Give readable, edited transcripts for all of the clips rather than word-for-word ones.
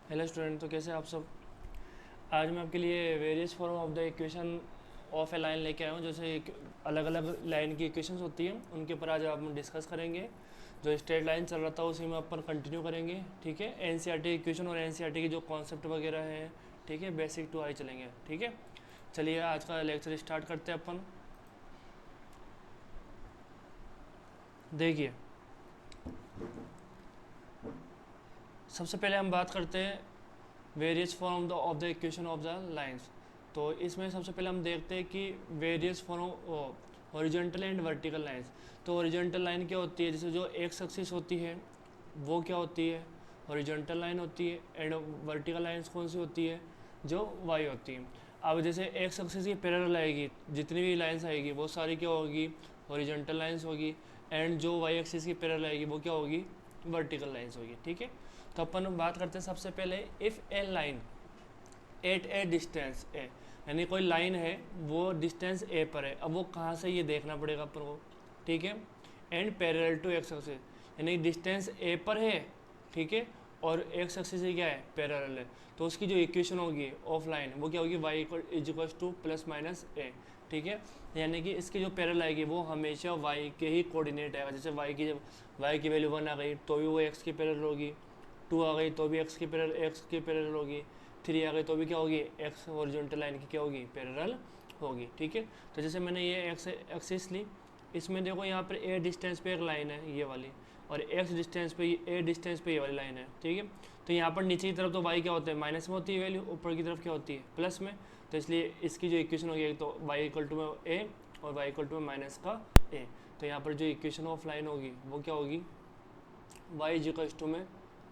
Hello student, तो कैसे आप सब। आज मैं आपके लिए various form of the equation of A line लेके आया हूँ। जैसे अलग अलग लाइन की इक्वेशंस होती हैं, उनके ऊपर आज आप डिस्कस करेंगे। जो स्ट्रेट लाइन चल रहा था उसी में अपन कंटिन्यू करेंगे। ठीक है, एनसीईआरटी इक्वेशन और एनसीईआरटी की जो कॉन्सेप्ट वगैरह हैं, ठीक है, बेसिक टू आई चलेंगे। ठीक है, चलिए आज का लेक्चर स्टार्ट करते हैं अपन। देखिए, सबसे पहले हम बात करते हैं various form of the equation of the lines. तो इसमें सबसे पहले हम देखते हैं कि various form horizontal and vertical lines. तो हॉरिजॉन्टल लाइन क्या होती है, जैसे जो एक्स एक्सिस होती है वो क्या होती है, हॉरिजॉन्टल लाइन होती है। एंड वर्टिकल लाइंस कौन सी होती है, जो वाई होती है। अब जैसे एक्स एक्सिस की पैरेलल आएगी, जितनी भी लाइंस आएगी वो सारी क्या होगी, हॉरिजॉन्टल लाइंस होगी। एंड जो वाई एक्सिस की पैरेलल आएगी वो क्या होगी, वर्टिकल लाइंस होगी। ठीक है, तो अपन बात करते हैं सबसे पहले, if a line at a distance a, यानी कोई लाइन है वो डिस्टेंस ए पर है। अब वो कहाँ से, ये देखना पड़ेगा अपन को। ठीक है, and parallel to X axis, यानी डिस्टेंस ए पर है, ठीक है, और एक्स एक्सिस से क्या है, पैरेलल है। तो उसकी जो इक्वेशन होगी ऑफ लाइन वो क्या होगी, y is equal to plus minus a. ठीक है, यानी कि इसकी जो पैरेलल आएगी वो हमेशा वाई के ही कोऑर्डिनेट आएगा। जैसे वाई की वैल्यू 1 आ गई तो भी वो एक्स की पैरेलल होगी, 2 आ गई तो भी एक्स की पैरेलल होगी, 3 आ गई तो भी क्या होगी, एक्स हॉरिजॉन्टल लाइन की क्या होगी, पैरेलल होगी। ठीक है, तो जैसे मैंने ये एक्स एक्सिस ली, इसमें देखो यहाँ पर ए डिस्टेंस पे एक लाइन है ये वाली, और एक्स डिस्टेंस पे ए डिस्टेंस पे ये वाली लाइन है। ठीक है, तो यहाँ पर नीचे की तरफ तो वाई क्या होता है, माइनस में होती है वैल्यू, ऊपर की तरफ क्या होती है, प्लस में। तो इसलिए इसकी जो इक्वेशन होगी, तो वाई इक्वल टू में ए और वाई इक्वल टू में माइनस का ए। तो यहाँ पर जो इक्वेशन ऑफ लाइन होगी वो क्या होगी, वाई इज इक्वल टू में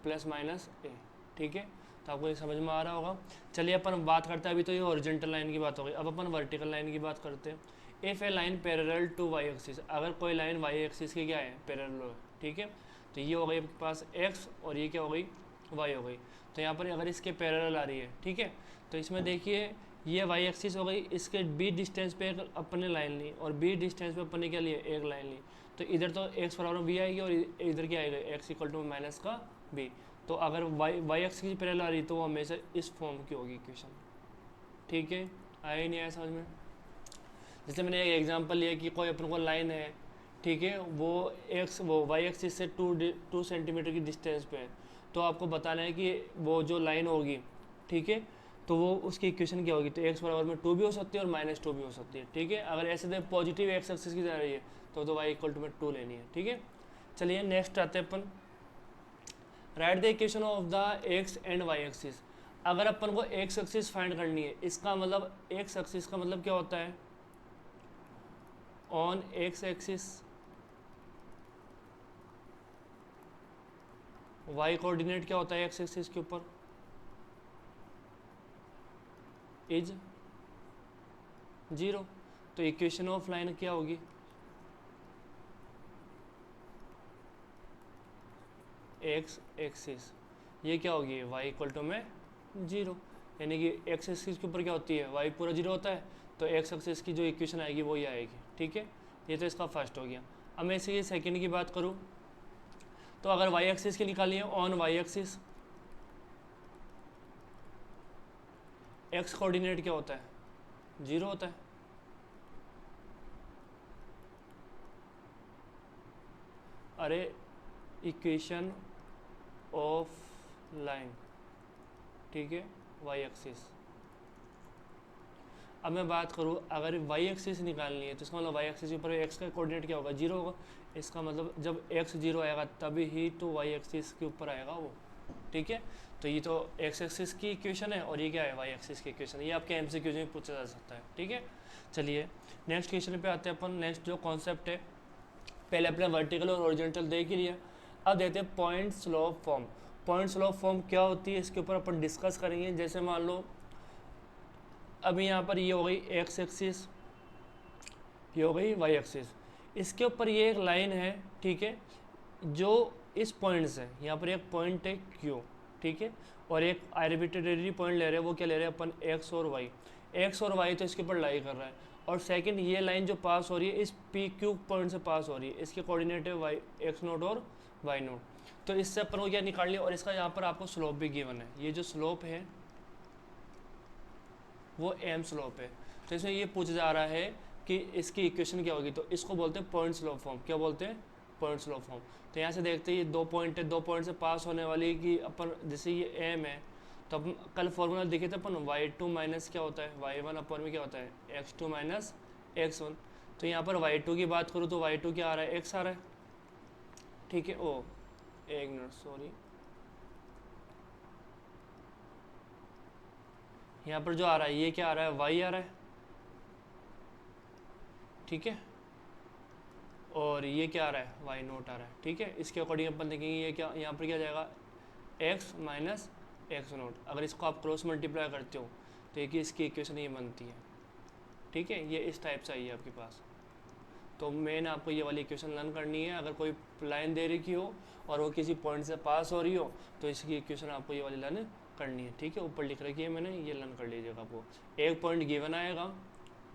प्लस माइनस ए। ठीक है, तो आपको ये समझ में आ रहा होगा। चलिए अपन बात करते हैं, अभी तो ये हॉरिजॉन्टल लाइन की बात हो गई, अब अपन वर्टिकल लाइन की बात करते हैं। If a line parallel to Y axis, अगर कोई लाइन वाई एक्सिस की क्या है, पैरेलल हो। ठीक है, तो ये हो गई आपके पास एक्स और ये क्या हो गई, वाई हो गई। तो यहाँ पर अगर इसके पैरेलल आ रही है, ठीक है, तो इसमें देखिए ये वाई एक्सिस हो गई, इसके बी डिस्टेंस पे एक अपने लाइन ली और बी डिस्टेंस पे अपने क्या लिए, एक लाइन ली। तो इधर तो एक्स बराबर बी आएगी और इधर क्या आएगा, एक्स इक्वल टू माइनस का बी। तो अगर वाई एक्स की पैरेलल आ रही तो वो हमेशा इस फॉर्म की होगी इक्वेशन। ठीक है, आया ही नहीं आया समझ में। जैसे मैंने एक एग्जांपल लिया कि कोई अपन को लाइन है, ठीक है, वो वाई एक्सिस से 2 सेंटीमीटर की डिस्टेंस पे है। तो आपको बताना है कि वो जो लाइन होगी, ठीक है, तो वो उसकी इक्वेशन क्या होगी। तो एक्स बराबर में 2 भी हो सकती है और -2 भी हो सकती है। ठीक है, अगर ऐसे तो पॉजिटिव एक्स एक्सिस की जा रही है तो वाई इक्वल टू में 2 लेनी है। ठीक है, चलिए नेक्स्ट आते हैं अपन, write the equation of the x and y axis. अगर अपन को एक्स एक्सिस फाइंड करनी है, इसका मतलब एक्स एक्सिस का मतलब क्या होता है, on X axis Y coordinate क्या होता है एक्स एक्सिस के ऊपर, इज 0। तो इक्वेशन ऑफ लाइन क्या होगी, एक्स एक्सिस ये क्या होगी, वाई इक्वल टू में 0। यानी कि एक्स एक्सिस के ऊपर क्या होती है, वाई पूरा 0 होता है, तो एक्स एक्सिस की जो इक्वेशन आएगी वो ही आएगी। ठीक है, ये तो इसका फर्स्ट हो गया। अब मैं इसी सेकंड की बात करूँ, तो अगर वाई एक्सिस की निकालिए, on Y axis X coordinate क्या होता है, 0 होता है। अरे इक्वेशन ऑफ लाइन, ठीक है, वाई एक्सिस। अब मैं बात करूँ, अगर वाई एक्सिस निकालनी है तो इसका मतलब वाई एक्सिस के ऊपर एक्स का कोऑर्डिनेट क्या होगा, 0 होगा। इसका मतलब जब एक्स 0 आएगा तभी ही तो वाई एक्सिस के ऊपर आएगा वो। ठीक है, तो ये तो एक्स एक्सिस की इक्वेशन है और ये क्या है, वाई एक्सिस की इक्वेशन। ये आपके एमसीक्यू में पूछा जा सकता है। ठीक है, चलिए नेक्स्ट क्वेश्चन पे आते हैं अपन। नेक्स्ट जो कॉन्सेप्ट है, पहले अपने वर्टिकल और ओरिजेंटल देख ही लिया, अब देखते हैं point slope form. Point slope form क्या होती है, इसके ऊपर अपन डिस्कस करेंगे। जैसे मान लो अभी यहाँ पर ये हो गई एक्स एक्सिस, ये हो गई वाई एक्सिस, इसके ऊपर ये एक लाइन है, ठीक है, जो इस पॉइंट से, यहाँ पर एक पॉइंट है क्यू, ठीक है, और एक आर्बिट्रेरी पॉइंट ले रहे हैं, वो क्या ले रहे हैं अपन, एक्स और वाई। एक्स और वाई तो इसके ऊपर लाई कर रहा है, और सेकंड ये लाइन जो पास हो रही है इस पी क्यू पॉइंट से पास हो रही है, इसके कोऑर्डिनेट है वाई एक्स नोट और वाई नोट। तो इससे अपन को क्या निकाल लिया, और इसका यहाँ पर आपको स्लोप भी गिवन है। ये जो स्लोप है वो एम स्लोप है। तो इसमें ये पूछा जा रहा है कि इसकी इक्वेशन क्या होगी, तो इसको बोलते हैं पॉइंट स्लोप फॉर्म। क्या बोलते हैं? Point slope form. तो यहाँ से देखते हैं ये 2 पॉइंट है, 2 पॉइंट से पास होने वाली कि अपन जैसे ये एम है, तो अपन कल फॉर्मूला देखे थे अपन y2 माइनस क्या होता है y1 अपन में क्या होता है x2 माइनस x1। तो यहाँ पर y2 की बात करूँ तो y2 क्या आ रहा है, x आ रहा है, ठीक है। ओ एक मिनट सॉरी, यहाँ पर जो आ रहा है ये क्या आ रहा है, y आ रहा है, ठीक है। और ये क्या आ रहा है, y नोट आ रहा है, ठीक है। इसके अकॉर्डिंग अपन देखेंगे ये क्या, यहाँ पर क्या जाएगा x माइनस एक्स नोट। अगर इसको आप क्रॉस मल्टीप्लाई करते हो तो एक इसकी इक्वेशन ये बनती है, ठीक है। ये इस टाइप से आई है आपके पास। तो मेन आपको ये वाली इक्वेशन लर्न करनी है। अगर कोई लाइन दे रखी हो और वो किसी पॉइंट से पास हो रही हो तो इसकी इक्वेशन आपको ये वाली लर्न करनी है, ठीक है। ऊपर लिख रखी है मैंने, ये लर्न कर लीजिएगा। आपको एक पॉइंट गिवन आएगा,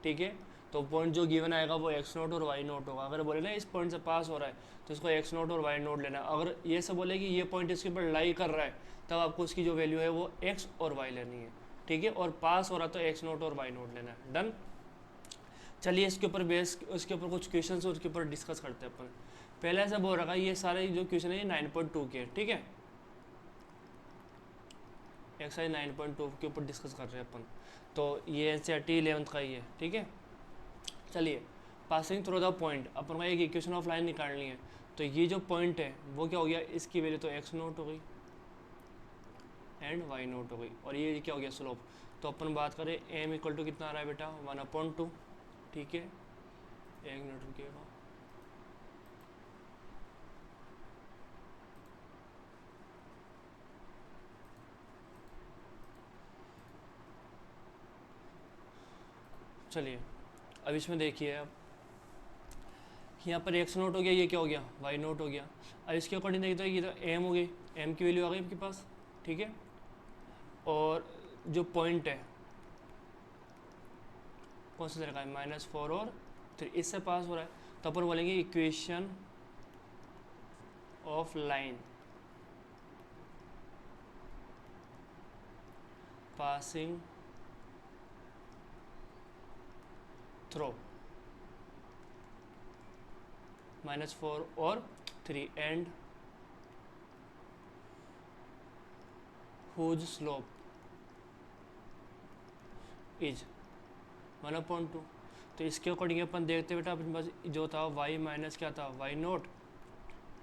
ठीक है। तो पॉइंट जो गिवन आएगा वो एक्स नोट और वाई नोट होगा। अगर बोले ना इस पॉइंट से पास हो रहा है तो इसको एक्स नोट और वाई नोट लेना है। अगर ये सब बोले कि ये पॉइंट इसके ऊपर लाई कर रहा है तब आपको उसकी जो वैल्यू है वो एक्स और वाई लेनी है, ठीक है। और पास हो रहा तो एक्स नोट और वाई नोट लेना है। डन। चलिए इसके ऊपर बेस, उसके ऊपर कुछ क्वेश्चन है उसके ऊपर डिस्कस करते हैं अपन। पहले ऐसा बोल रखा है ये सारे जो क्वेश्चन है ये 9.2 के, ठीक है। एक्सरसाइज 9.2 के ऊपर डिस्कस कर रहे हैं अपन। तो ये एनसीईआरटी 11th का ही है, ठीक है। चलिए पासिंग थ्रू द पॉइंट, अपन को एक इक्वेशन ऑफ लाइन निकालनी है। तो ये जो पॉइंट है वो क्या हो गया, इसकी वैल्यू तो एक्स नोट हो गई एंड वाई नोट हो गई, और ये क्या हो गया स्लोप। तो अपन बात करें एम इक्वल टू कितना आ रहा है बेटा 1/2, ठीक है। एक मिनट रुकिएगा, चलिए अब इसमें देखिए, अब यहाँ पर एक्स नोट हो गया, ये क्या हो गया वाई नोट हो गया। अब इसके अकॉर्डिंग देखते हैं ये तो एम हो गई, एम की वैल्यू आ गई आपके पास, ठीक है। और जो पॉइंट है कौन सा तरह का है, -4 और 3, इससे पास हो रहा है। तो अपन बोलेंगे equation of line passing throw -4 और 3 एंड whose slope is 1/2। तो इसके अकॉर्डिंग अपन देखते बेटा अपने पास जो था y माइनस क्या था y note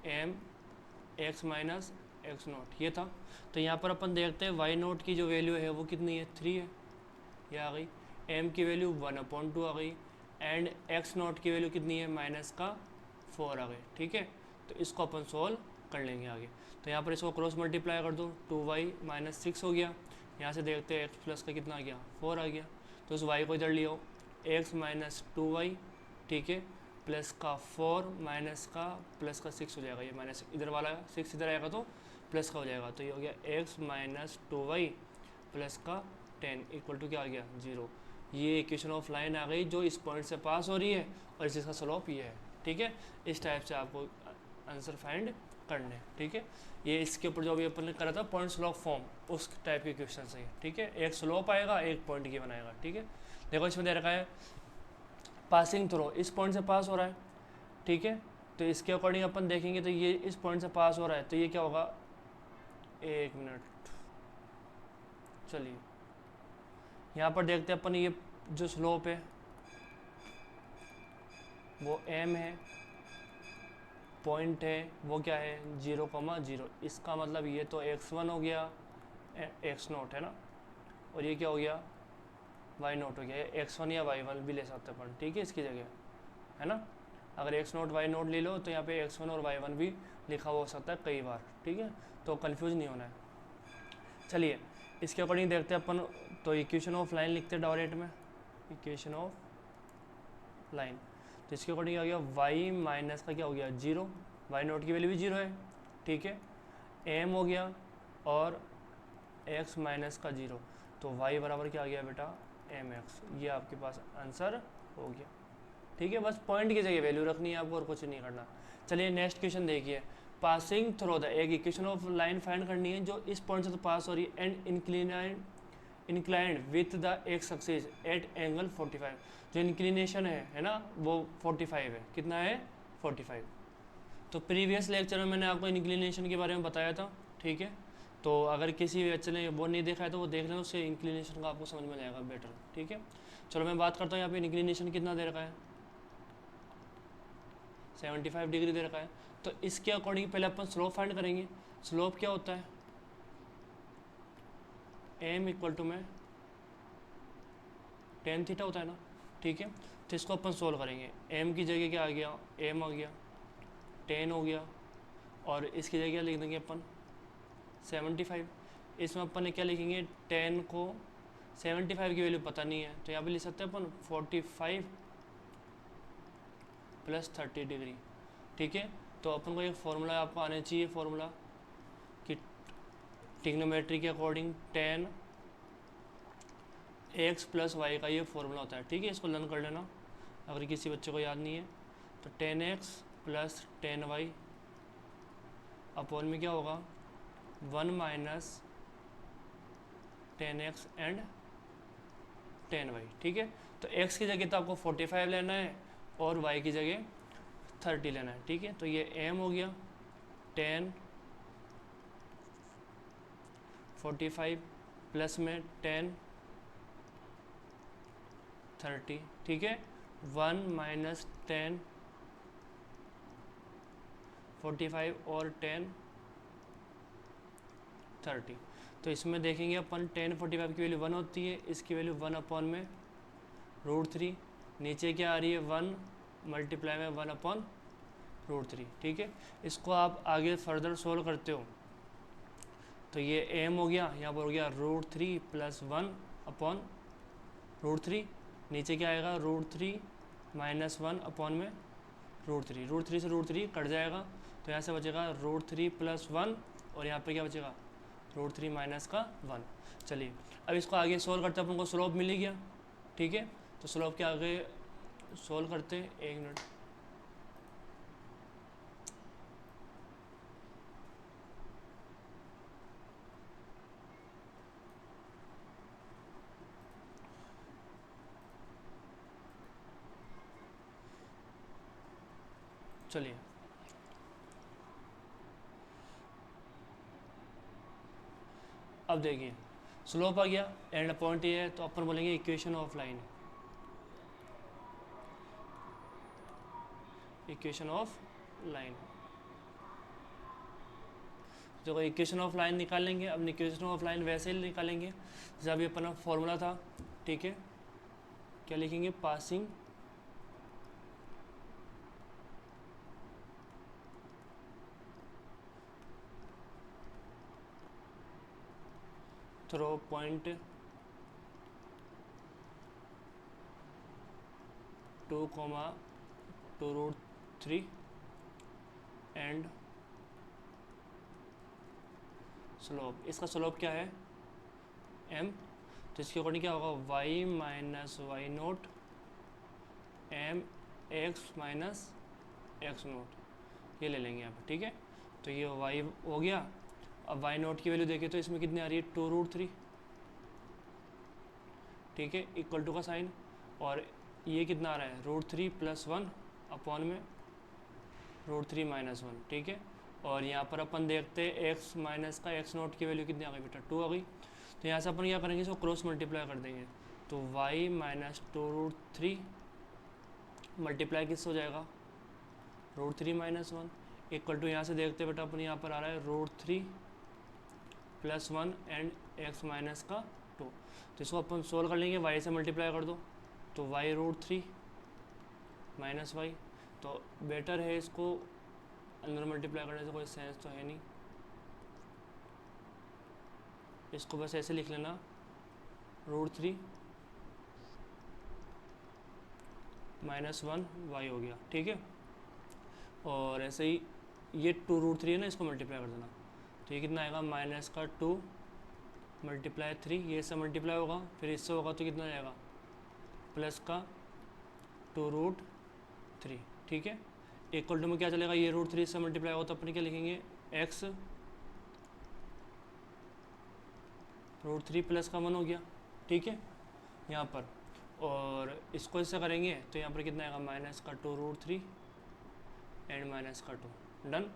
m x minus X naught ये था। तो यहाँ पर अपन देखते हैं y नोट की जो वैल्यू है वो कितनी है 3 है, ये आ गई। m की वैल्यू 1/2 आ गई एंड x नोट की वैल्यू कितनी है -4 आ गई, ठीक है। तो इसको अपन सोल्व कर लेंगे आगे। तो यहाँ पर इसको क्रॉस मल्टीप्लाई कर दो, 2y - 6 हो गया। यहाँ से देखते हैं x प्लस का कितना आ गया 4 आ गया। तो उस y को इधर लियो, x - 2y, ठीक है, प्लस का 4 माइनस का प्लस का 6 हो जाएगा। ये माइनस इधर वाला 6 इधर आएगा तो प्लस का हो जाएगा। तो ये हो गया x - 2y प्लस का 10 इक्वल टू क्या आ गया 0। ये इक्वेशन ऑफ लाइन आ गई जो इस पॉइंट से पास हो रही है और इसका स्लोप ये है, ठीक है। इस टाइप से आपको आंसर फाइंड करने, ठीक है। ये इसके ऊपर जो अभी अपन ने करा था पॉइंट स्लोप फॉर्म, उस टाइप के क्वेश्चन है, ठीक है। एक स्लोप आएगा, एक पॉइंट की बनाएगा, ठीक है। देखो इसमें दे रखा है पासिंग थ्रो, इस पॉइंट से पास हो रहा है, ठीक है। तो इसके अकॉर्डिंग अपन देखेंगे तो ये इस पॉइंट से पास हो रहा है, तो ये क्या होगा, एक मिनट चलिए यहाँ पर देखते हैं अपन। ये जो स्लोप है वो m है, पॉइंट है वो क्या है 0,0। इसका मतलब ये तो x1 हो गया, x नोट है ना, और ये क्या हो गया y नोट हो गया। x1 या y1 भी ले सकते हैं अपन, ठीक है, इसकी जगह है ना। अगर x नोट y नोट ले लो तो यहाँ पे x1 और y1 भी लिखा हुआ हो सकता है कई बार, ठीक है। तो कंफ्यूज नहीं होना है। चलिए इसके अकॉर्डिंग देखते हैं अपन। तो इक्वेशन ऑफ लाइन लिखते हैं डायरेक्ट में, इक्वेशन ऑफ लाइन। तो इसके अकॉर्डिंग क्या हो गया y माइनस का क्या हो गया 0, y नोट की वैल्यू भी 0 है, ठीक है। m हो गया और x माइनस का 0, तो y बराबर क्या आ गया बेटा mx। ये आपके पास आंसर हो गया, ठीक है। बस पॉइंट की जगह वैल्यू रखनी है आपको और कुछ नहीं करना। चलिए नेक्स्ट क्वेश्चन देखिए, पासिंग थ्रू द, एक इक्वेशन ऑफ लाइन फाइंड करनी है जो इस पॉइंट से तो पास हो रही है, and inclined with the x axis at angle 45। जो इंक्लिनेशन है ना, वो 45 है। कितना है? 45। तो प्रीवियस लेक्चर में मैंने आपको इंक्लिनेशन के बारे में बताया था, ठीक है। तो अगर किसी भी बच्चे ने वो नहीं देखा है तो वो देख लेना, उससे इंक्लिनेशन का आपको समझ में जाएगा बेटर, ठीक है। चलो मैं बात करता हूँ यहाँ पे इंक्लिनेशन कितना दे रखा है, 75 डिग्री दे रखा है। तो इसके अकॉर्डिंग पहले अपन स्लोप फाइंड करेंगे। स्लोप क्या होता है? एम इक्वल टू में टेन थीटा होता है ना, ठीक है। तो इसको अपन सोल्व करेंगे। एम की जगह क्या आ गया? एम आ गया, टेन हो गया, और इसकी जगह लिख देंगे अपन 75। इसमें अपन ने क्या लिखेंगे? टेन को 75 की वैल्यू पता नहीं है तो यहाँ पे लिख सकते हैं अपन 45 प्लस 30 डिग्री, ठीक है। तो अपन को एक फॉर्मूला आपको आना चाहिए, फॉर्मूला कि ट्रिग्नोमेट्री के according tan X plus Y का ये फॉर्मूला होता है, ठीक है। इसको लर्न कर लेना अगर किसी बच्चे को याद नहीं है। तो tan X plus tan Y upon में क्या होगा? 1 minus tan X and tan Y, ठीक है। तो x की जगह तो आपको 45 लेना है और y की जगह 30 लेना है, ठीक है। तो ये m हो गया 10 45 प्लस में 10 30, ठीक है। 1 माइनस 10 45 और 10 30। तो इसमें देखेंगे अपन 10 45 की वैल्यू 1 होती है, इसकी वैल्यू 1 अपॉन में √3, नीचे क्या आ रही है? 1 मल्टीप्लाई में 1 अपॉन √3, ठीक है। इसको आप आगे फर्दर सोल्व करते हो तो ये m हो गया, यहाँ पर हो गया √3 प्लस 1 अपॉन √3, नीचे क्या आएगा? √3 माइनस 1 अपॉन में √3, √3 से √3 कट जाएगा तो यहाँ से बचेगा √3 प्लस 1 और यहाँ पे क्या बचेगा? √3 माइनस का 1। चलिए अब इसको आगे सोल्व करते हैं, अपन को स्लोप मिल ही गया, ठीक है। तो स्लोप के आगे सोल्व करते हैं, 1 मिनट। चलिए अब देखिए स्लोप आ गया, एंड पॉइंट ये है तो अपन बोलेंगे equation of line, equation of line. देखो इक्वेशन ऑफ लाइन निकालेंगे। अब इक्वेशन ऑफ लाइन वैसे ही निकालेंगे जैसे अभी अपना फॉर्मूला था, ठीक है। क्या लिखेंगे? Passing through point 2,2√3 and slope. इसका स्लोप क्या है? m। तो इसके अकॉर्डिंग क्या होगा? y minus Y naught M X minus X naught, ये ले लेंगे यहाँ पे, ठीक है। तो ये y हो गया। अब y नोट की वैल्यू देखें तो इसमें कितनी आ रही है? 2√3, ठीक है, इक्वल टू का साइन, और ये कितना आ रहा है? √3 प्लस 1 अपॉन में √3 माइनस 1, ठीक है। और यहाँ पर अपन देखते हैं x माइनस का x नोट की वैल्यू कितनी आ गई बेटा? 2 आ गई। तो यहाँ से अपन क्या करेंगे? इसको क्रॉस मल्टीप्लाई कर देंगे तो y माइनस 2√3 मल्टीप्लाई किससे हो जाएगा? √3 माइनस 1 इक्वल टू, यहाँ से देखते बेटा अपन यहाँ पर आ रहा है √3 प्लस 1 एंड x माइनस का 2। तो इसको अपन सोल्व कर लेंगे, y से मल्टीप्लाई कर दो तो y √3 माइनस वाई। तो बेटर है इसको अंदर मल्टीप्लाई करने से कोई सेंस तो है नहीं, इसको बस ऐसे लिख लेना √3 माइनस 1 वाई हो गया, ठीक है। और ऐसे ही ये 2√3 है ना, इसको मल्टीप्लाई कर देना तो ये कितना आएगा? माइनस का 2 मल्टीप्लाई 3, ये इससे मल्टीप्लाई होगा फिर इससे होगा तो कितना आएगा? प्लस का 2√3, ठीक है। इक्वल टू में क्या चलेगा, ये रूट 3 से मल्टीप्लाई हो तो अपन क्या लिखेंगे, एक्स रूट 3 प्लस का 1 हो गया, ठीक है यहाँ पर। और इसको इससे करेंगे तो यहाँ पर कितना आएगा, माइनस का 2 रूट 3 एंड माइनस का 2, डन।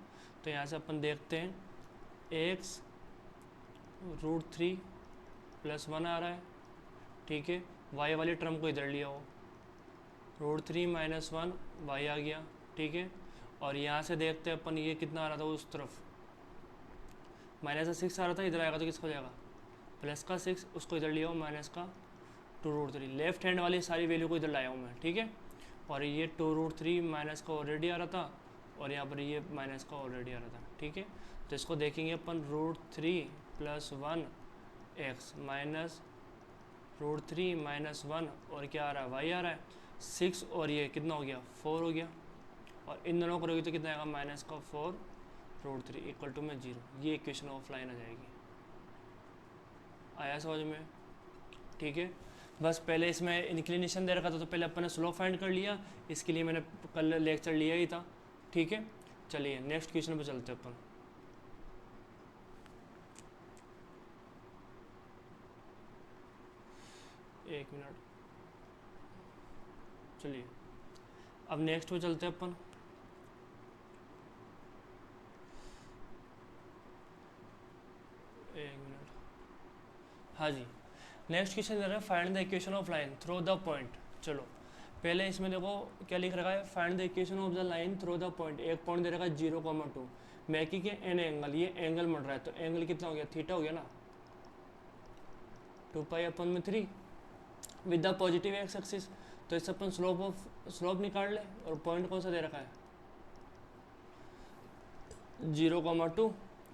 तो यहाँ से अपन देखते हैं एक्स रूट 3 प्लस 1 आ रहा है, ठीक है। वाई वाली टर्म को इधर लिया हो, रूट 3 माइनस 1 वाई आ गया, ठीक है। और यहाँ से देखते हैं अपन ये कितना आ रहा था उस तरफ, माइनस का 6 आ रहा था, इधर आएगा तो किसका हो जाएगा, प्लस का 6, उसको इधर लिया हो माइनस का 2 रूट 3, लेफ्ट हैंड वाली सारी वैल्यू को इधर लाया हूँ मैं, ठीक है। और ये 2 रूट 3 माइनस का ऑलरेडी आ रहा था, और यहाँ पर ये माइनस का ऑलरेडी आ रहा था, ठीक है। तो इसको देखेंगे अपन, root 3 plus 1 x minus root 3 minus 1 और क्या आ रहा है, वाई आ रहा है 6, और ये कितना हो गया 4 हो गया। और इन दोनों करोगे तो कितना आएगा, माइनस का 4 रूट 3 इक्वल टू में 0। ये इक्वेशन ऑफ लाइन आ जाएगी। आया समझ में, ठीक है। बस पहले इसमें इंक्लिनेशन दे रखा था तो पहले अपन ने स्लोप फाइंड कर लिया, इसके लिए मैंने कल लेक्चर लिया ही था, ठीक है। चलिए नेक्स्ट क्वेश्चन पे चलते हैं अपन। एक मिनट, चलिए अब नेक्स्ट पे चलते हैं अपन। एक मिनट, हाँ जी, नेक्स्ट क्वेश्चन दे रहा है find the equation of line through the point. चलो पहले इसमें देखो क्या लिख रखा है, find the equation of the line through the point. एक पॉइंट दे रखा है 0,2, मैकी के एन एंगल, ये एंगल बढ़ रहा है तो एंगल कितना हो गया, थीटा हो गया ना, 2π/3 with the positive x axis. तो इससे अपन स्लोप निकाल ले, और पॉइंट कौन सा दे रखा है 0,2,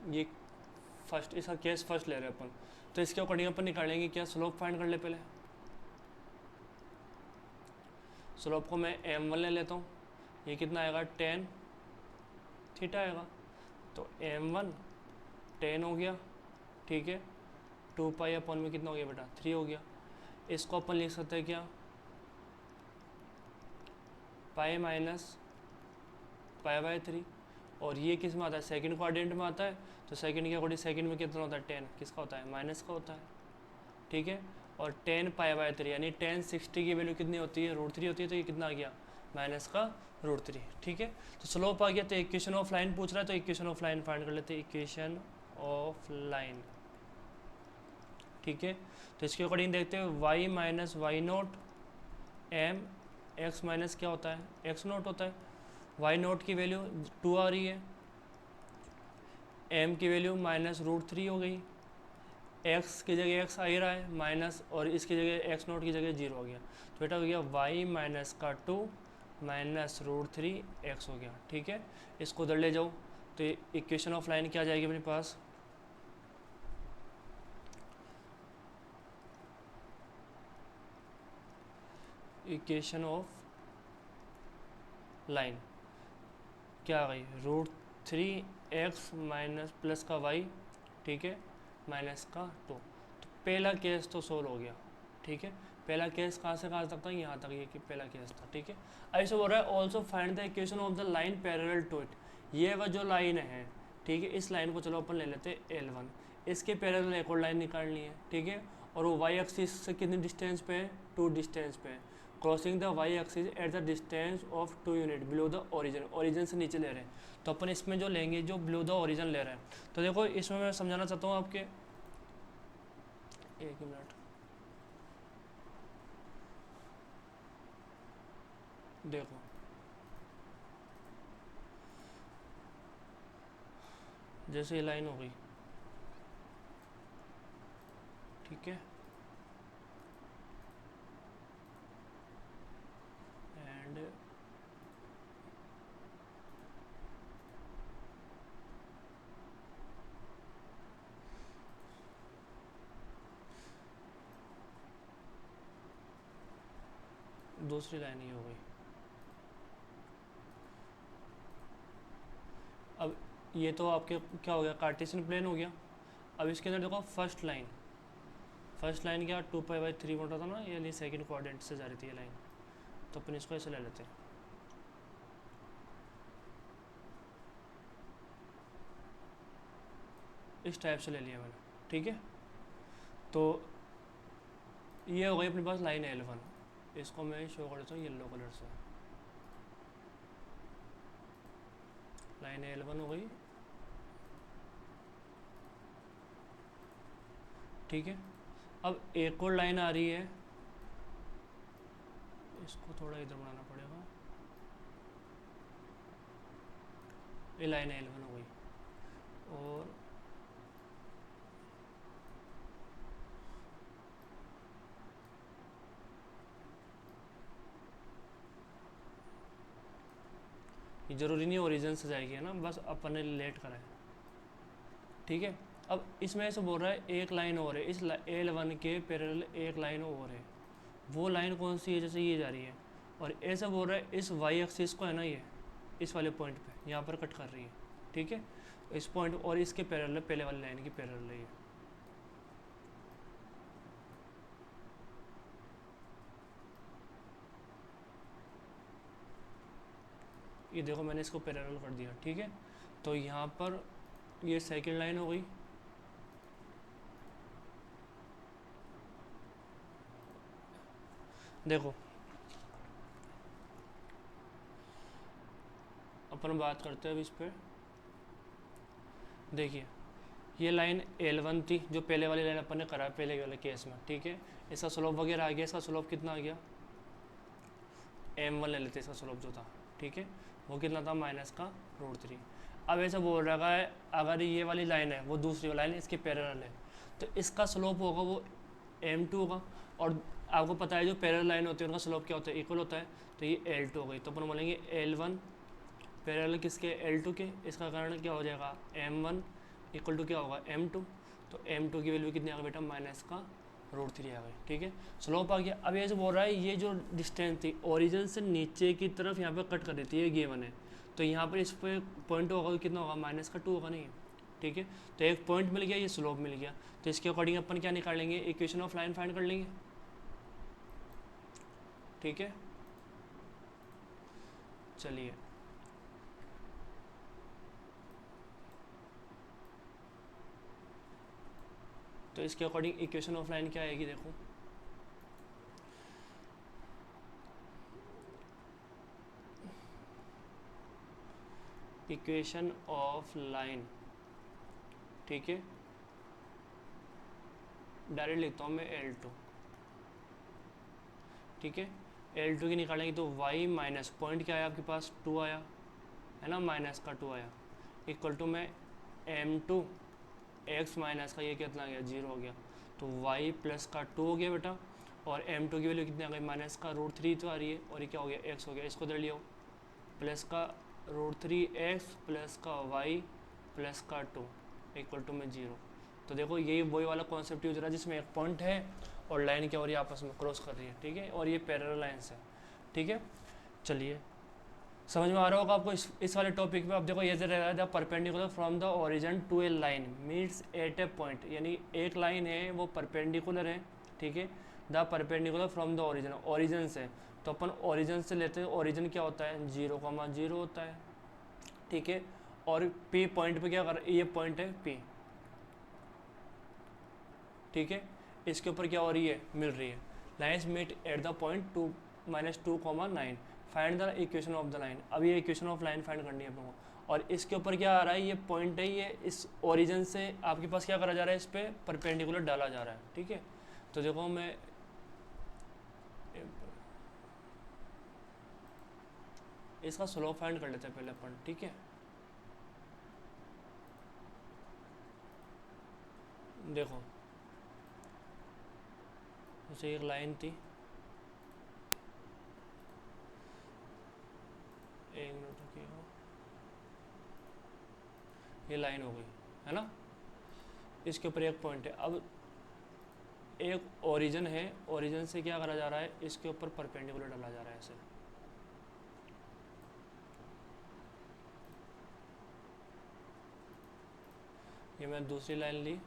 ये फर्स्ट, इसका केस फर्स्ट ले रहे हैं अपन। तो इसके अकॉर्डिंग अपन निकालेंगे क्या, स्लोप फाइंड कर ले पहले। स्लोप को मैं m1 ले लेता हूँ, ये कितना आएगा, tan थीटा आएगा। तो m1 tan हो गया, ठीक है। 2π/, में कितना हो गया बेटा, 3 हो गया। इसको अपन लिख सकते हैं क्या, पाई माइनस π/3। और ये किस में आता है, सेकंड क्वाड्रेंट में आता है। तो सेकंड के अकॉर्डिंग सेकंड में कितना होता है, 10 किसका होता है, माइनस का होता है, ठीक है। और 10 π/3 यानी 10 60 की वैल्यू कितनी होती है, रूट 3 होती है। तो ये कितना आ गया, माइनस का रूट 3, ठीक है। तो स्लोप आ गया। तो इक्वेशन ऑफ लाइन पूछ रहा है, तो इक्वेशन ऑफ लाइन फाइंड कर लेते हैं, इक्वेशन ऑफ लाइन, ठीक है। तो इसके अकॉर्डिंग देखते हैं, y minus Y naught M X minus क्या होता है, एक्स नोट होता है। वाई नोट की वैल्यू 2 आ रही है, एम की वैल्यू माइनस रूट 3 हो गई, एक्स की जगह एक्स आ ही रहा है माइनस, और इसकी जगह एक्स नोट की जगह 0 हो गया। तो बेटा हो गया वाई माइनस का 2 माइनस रूट 3 एक्स हो गया, ठीक है। इसको उधर ले जाओ तो इक्वेशन ऑफ लाइन क्या आ जाएगी अपने पास, इक्वेशन ऑफ लाइन क्या आ गई, रूट 3x माइनस प्लस का y, ठीक है, माइनस का 2। तो पहला केस तो सोल्व हो गया, ठीक है। पहला केस कहाँ से कहाँ तक था, यहाँ तक, ये कि पहला केस था, ठीक है। ऐसे बोल रहा है also find the equation of the line parallel to it. ये वह जो लाइन है, ठीक है, इस लाइन को चलो अपन ले लेते हैं L1, इसके पैरेलल एक और लाइन निकालनी है, ठीक है। और वो y एक्सिस से कितनी डिस्टेंस पे है, 2 डिस्टेंस पे है, crossing the Y axis at the distance of 2 unit below the origin. Origin से नीचे ले रहे हैं, तो अपन इसमें जो लेंगे जो बिलो द ओरिजिन ले रहे हैं। तो देखो इसमें मैं समझाना चाहता हूँ आपके, एक मिनट देखो, जैसे ये लाइन हो गई, ठीक है, एंड दूसरी लाइन ये हो गई। अब ये तो आपके क्या हो गया, कार्टेशियन प्लेन हो गया। अब इसके अंदर देखो फर्स्ट लाइन क्या 2π/3 बन रहा था ना, यानी सेकंड क्वाड्रेंट से जा रही थी ये लाइन। तो अपन इसको ऐसे ले लेते हैं, इस टाइप से ले लिया मैंने, ठीक है। तो ये हो गई अपने पास लाइन L1, इसको मैं शो कर देता हूँ येलो कलर से, लाइन L1 हो गई, ठीक है। अब एक और लाइन आ रही है, इसको थोड़ा इधर बनाना पड़ेगा, ये लाइन L1 हो गई। और ये ज़रूरी नहीं ओरिजिन से जाएगी, है ना, बस अपन ने रिलेट करा है, ठीक है। अब इसमें ऐसे बोल रहा है एक लाइन और है, इस L1 के पैरेलल एक लाइन और है, वो लाइन कौन सी है, जैसे ये जा रही है, और ऐसा बोल रहा है इस वाई एक्सिस को, है ना, ये इस वाले पॉइंट पे यहाँ पर कट कर रही है, ठीक है। इस पॉइंट और इसके पैरेलल, पहले वाली लाइन की पैरेलल है ये देखो मैंने इसको पैरेलल कर दिया, ठीक है। तो यहाँ पर ये सेकंड लाइन हो गई, देखो अपन बात करते हैं अब इस पर। देखिए ये लाइन L1 थी, जो पहले वाली लाइन अपन ने करा पहले वाले केस में, ठीक है। इसका स्लोप वगैरह आ गया, इसका स्लोप कितना आ गया, M1 ले लेते इसका स्लोप जो था, ठीक है, वो कितना था -√3। अब ऐसा बोल रहा है अगर ये वाली लाइन है वो दूसरी लाइन इसके पैरेलल है, तो इसका स्लोप होगा वो M2 होगा, और आपको पता है जो पैरेलल लाइन होती है उनका स्लोप क्या होता है, इक्वल होता है, तो ये L2 हो गई। तो अपन बोलेंगे L1 पैरेलल किसके, L2 के, इसका कारण क्या हो जाएगा M1 इक्वल टू क्या होगा M2, तो M2 की वैल्यू कितनी आ गई बेटा -√3 आ गई, ठीक है। स्लोप आ गया। अब ये जो बोल रहा है ये जो डिस्टेंस थी ओरिजिन से नीचे की तरफ यहाँ पे कट कर देती है गिवन है, तो यहाँ पर इस पर पॉइंट होगा कितना होगा -2 होगा, नहीं, ठीक है। तो एक पॉइंट मिल गया, ये स्लोप मिल गया, तो इसके अकॉर्डिंग अपन क्या निकालेंगे, इक्वेशन ऑफ लाइन फाइंड कर लेंगे, ठीक है। चलिए तो इसके अकॉर्डिंग इक्वेशन ऑफ लाइन क्या आएगी, देखो इक्वेशन ऑफ लाइन, ठीक है, डायरेक्ट लिखता हूँ मैं L2, ठीक है। L2 की निकालेंगे तो y माइनस पॉइंट क्या आया आपके पास 2 आया, है ना, -2 आया, इक्वल टू में M2 x माइनस का ये कितना आ गया 0 हो गया, तो y प्लस का 2 हो गया बेटा, और M2 की वैल्यू कितनी आ गई -√3 तो आ रही है, और ये क्या हो गया x हो गया, इसको इधर लिया प्लस का √3x प्लस का y प्लस का 2 इक्वल टू में 0। तो देखो यही वही वाला कॉन्सेप्ट यूज हो रहा है जिसमें एक पॉइंट है और लाइन क्या हो रही है आपस में क्रॉस कर रही है, ठीक है, और ये पैरेलल लाइंस है, ठीक है। चलिए समझ में आ रहा होगा आपको इस वाले टॉपिक पे। अब देखो ये रह रहा है the perpendicular from the origin to a line meets at a point, यानी एक लाइन है वो परपेंडिकुलर है, ठीक है, the perpendicular from the origin, origin से, तो अपन ओरिजिन से लेते हैं, ओरिजिन क्या होता है 0,0 होता है, ठीक है, और P पॉइंट पे क्या कर, ये पॉइंट है P, ठीक है, इसके ऊपर क्या हो रही है मिल रही है, lines meet at the point 2 -2,9, find the equation of the line. अब ये इक्वेशन ऑफ लाइन फाइंड करनी है अपने को, और इसके ऊपर क्या आ रहा है, ये पॉइंट है, ये इस ओरिजिन से आपके पास क्या करा जा रहा है, इस पर परपेंडिकुलर डाला जा रहा है, ठीक है। तो देखो मैं इसका स्लोप फाइंड कर लेते हैं पहले अपन, ठीक है। देखो जैसे एक लाइन थी, एक मिनट रुकिए, ये लाइन हो गई, है ना, इसके ऊपर एक पॉइंट है। अब एक ओरिजिन है, ओरिजिन से क्या करा जा रहा है, इसके ऊपर परपेंडिकुलर डाला जा रहा है ऐसे, ये मैं दूसरी लाइन ली,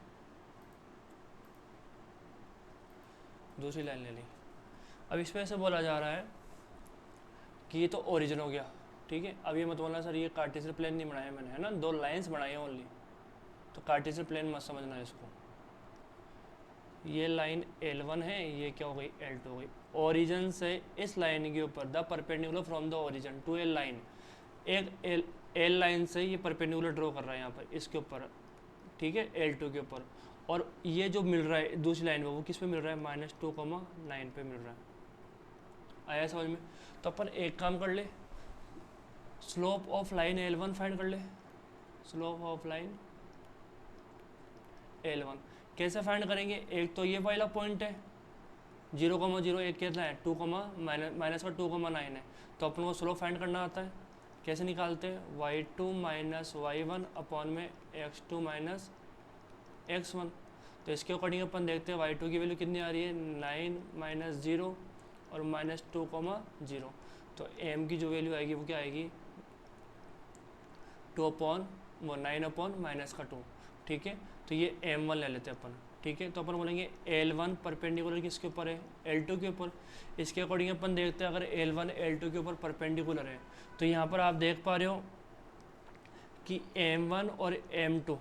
दूसरी लाइन ले ली। अब इसमें ऐसे बोला जा रहा है कि ये तो ओरिजिन हो गया, ठीक है। अब ये मत बोलना सर ये कार्टेशियन प्लेन नहीं बनाया मैंने, है ना, 2 लाइंस बनाई है ओनली, तो कार्टेशियन प्लेन मत समझना इसको। ये लाइन L1 है, ये क्या हो गई L2 हो गई। ओरिजिन से इस लाइन के ऊपर the perpendicular from the origin to a line, एक एल लाइन से ये परपेंडिकुलर ड्रॉ कर रहा है यहाँ पर इसके ऊपर, ठीक है, L2 के ऊपर। और ये जो मिल रहा है दूसरी लाइन में वो किस पे मिल रहा है, -2,9 पे मिल रहा है। आया समझ में? तो अपन एक काम कर ले, slope of line L1 find कर ले। स्लोप ऑफ लाइन L1 कैसे फाइंड करेंगे? एक तो ये वाला पॉइंट है 0,0, एक कितना है 2, माइनस का 2,9 है, तो अपन को स्लोप फाइंड करना आता है। कैसे निकालते हैं? y2 माइनस y1 अपॉन में x2 माइनस x1। तो इसके अकॉर्डिंग अपन देखते हैं y2 की वैल्यू कितनी आ रही है, 9 माइनस 0 और -2,0। तो m की जो वैल्यू आएगी वो क्या आएगी, 9 अपॉन माइनस का 2, ठीक है। तो ये m1 ले लेते हैं अपन, ठीक है। तो अपन बोलेंगे L1 परपेंडिकुलर किसके ऊपर है, L2 के ऊपर। इसके अकॉर्डिंग अपन देखते हैं अगर L1 L2 के ऊपर परपेंडिकुलर है तो यहाँ पर आप देख पा रहे हो कि M1 और M2